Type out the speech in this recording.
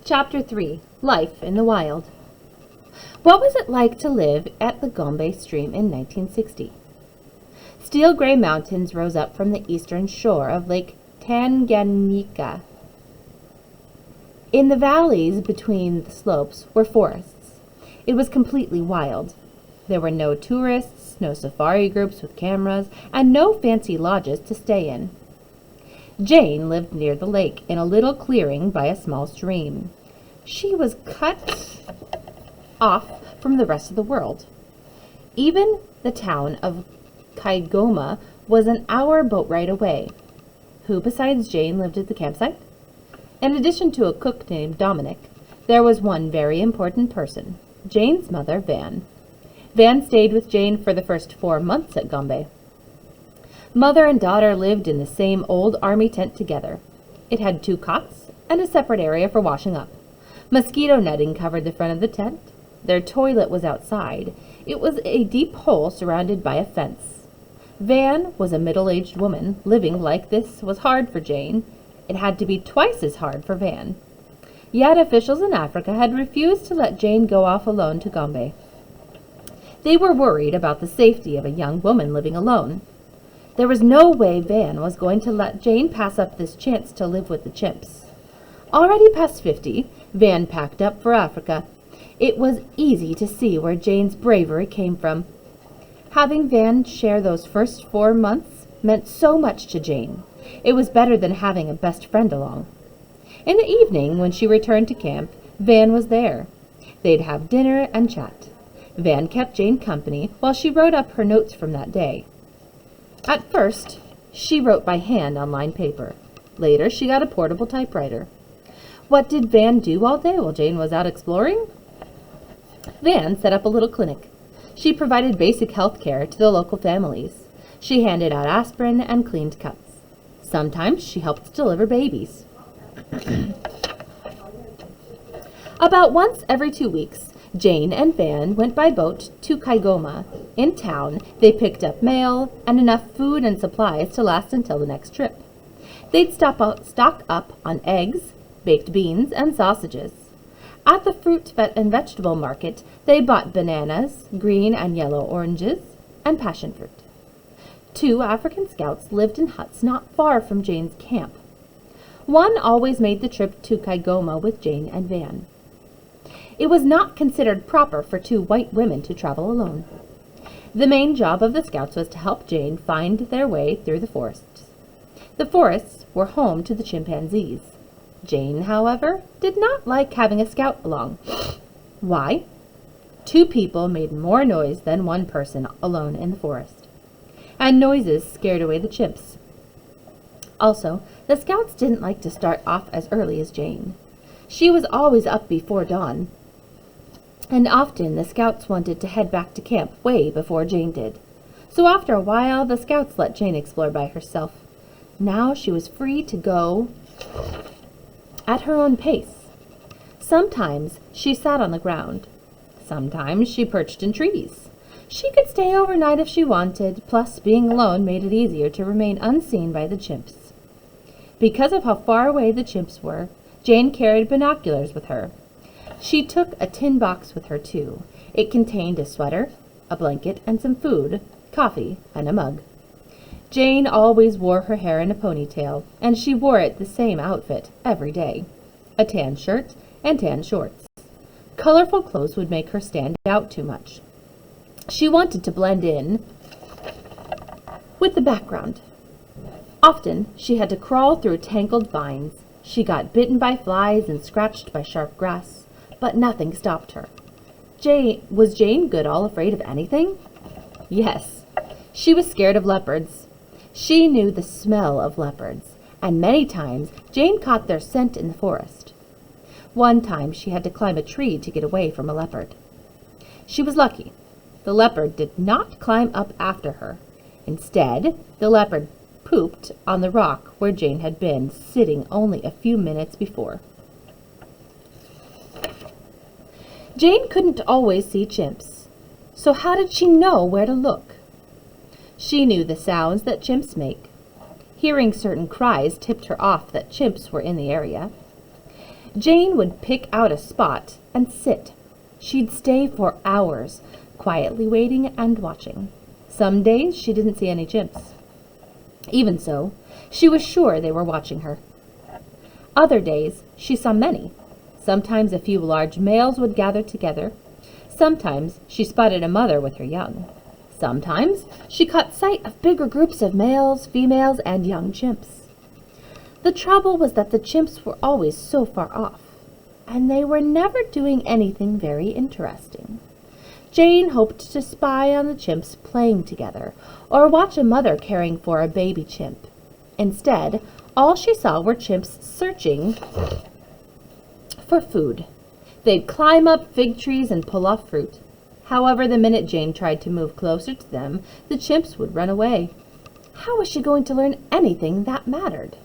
Chapter 3. Life in the Wild. What was it like to live at the Gombe stream in 1960? Steel gray mountains rose up from the eastern shore of Lake Tanganyika. In the valleys between the slopes were forests. It was completely wild. There were no tourists, no safari groups with cameras, and no fancy lodges to stay in. Jane lived near the lake in a little clearing by a small stream. She was cut off from the rest of the world. Even the town of Gombe was an hour boat ride away. Who besides Jane lived at the campsite? In addition to a cook named Dominic, there was one very important person, Jane's mother, Van. Van stayed with Jane for the first 4 months at Gombe. Mother and daughter lived in the same old army tent together. It had 2 cots and a separate area for washing up. Mosquito netting covered the front of the tent. Their toilet was outside. It was a deep hole surrounded by a fence. Van was a middle-aged woman. Living like this was hard for Jane. It had to be twice as hard for Van. Yet officials in Africa had refused to let Jane go off alone to Gombe. They were worried about the safety of a young woman living alone. There was no way Van was going to let Jane pass up this chance to live with the chimps. Already past 50, Van packed up for Africa. It was easy to see where Jane's bravery came from. Having Van share those first 4 months meant so much to Jane. It was better than having a best friend along. In the evening, when she returned to camp, Van was there. They'd have dinner and chat. Van kept Jane company while she wrote up her notes from that day. At first, she wrote by hand on lined paper. Later, she got a portable typewriter. What did Van do all day while Jane was out exploring? Van set up a little clinic. She provided basic health care to the local families. She handed out aspirin and cleaned cuts. Sometimes she helped deliver babies. About once every 2 weeks, Jane and Van went by boat to Gombe. In town, they picked up mail and enough food and supplies to last until the next trip. They'd stock up on eggs, baked beans, and sausages. At the fruit and vegetable market, they bought bananas, green and yellow oranges, and passion fruit. 2 African scouts lived in huts not far from Jane's camp. One always made the trip to Gombe with Jane and Van. It was not considered proper for 2 white women to travel alone. The main job of the scouts was to help Jane find their way through the forests. The forests were home to the chimpanzees. Jane, however, did not like having a scout along. Why? 2 people made more noise than 1 person alone in the forest. And noises scared away the chimps. Also, the scouts didn't like to start off as early as Jane. She was always up before dawn. And often the scouts wanted to head back to camp way before Jane did. So after a while, the scouts let Jane explore by herself. Now she was free to go at her own pace. Sometimes she sat on the ground. Sometimes she perched in trees. She could stay overnight if she wanted, plus being alone made it easier to remain unseen by the chimps. Because of how far away the chimps were, Jane carried binoculars with her. She took a tin box with her, too. It contained a sweater, a blanket, and some food, coffee, and a mug. Jane always wore her hair in a ponytail, and she wore it the same outfit every day, a tan shirt and tan shorts. Colorful clothes would make her stand out too much. She wanted to blend in with the background. Often, she had to crawl through tangled vines. She got bitten by flies and scratched by sharp grass. But nothing stopped her. Was Jane Goodall afraid of anything? Yes. She was scared of leopards. She knew the smell of leopards, and many times Jane caught their scent in the forest. One time she had to climb a tree to get away from a leopard. She was lucky. The leopard did not climb up after her. Instead, the leopard pooped on the rock where Jane had been sitting only a few minutes before. Jane couldn't always see chimps, so how did she know where to look? She knew the sounds that chimps make. Hearing certain cries tipped her off that chimps were in the area. Jane would pick out a spot and sit. She'd stay for hours, quietly waiting and watching. Some days she didn't see any chimps. Even so, she was sure they were watching her. Other days she saw many. Sometimes a few large males would gather together. Sometimes she spotted a mother with her young. Sometimes she caught sight of bigger groups of males, females, and young chimps. The trouble was that the chimps were always so far off, and they were never doing anything very interesting. Jane hoped to spy on the chimps playing together, or watch a mother caring for a baby chimp. Instead, all she saw were chimps searching for food. They'd climb up fig trees and pull off fruit. However, the minute Jane tried to move closer to them, the chimps would run away. How was she going to learn anything that mattered?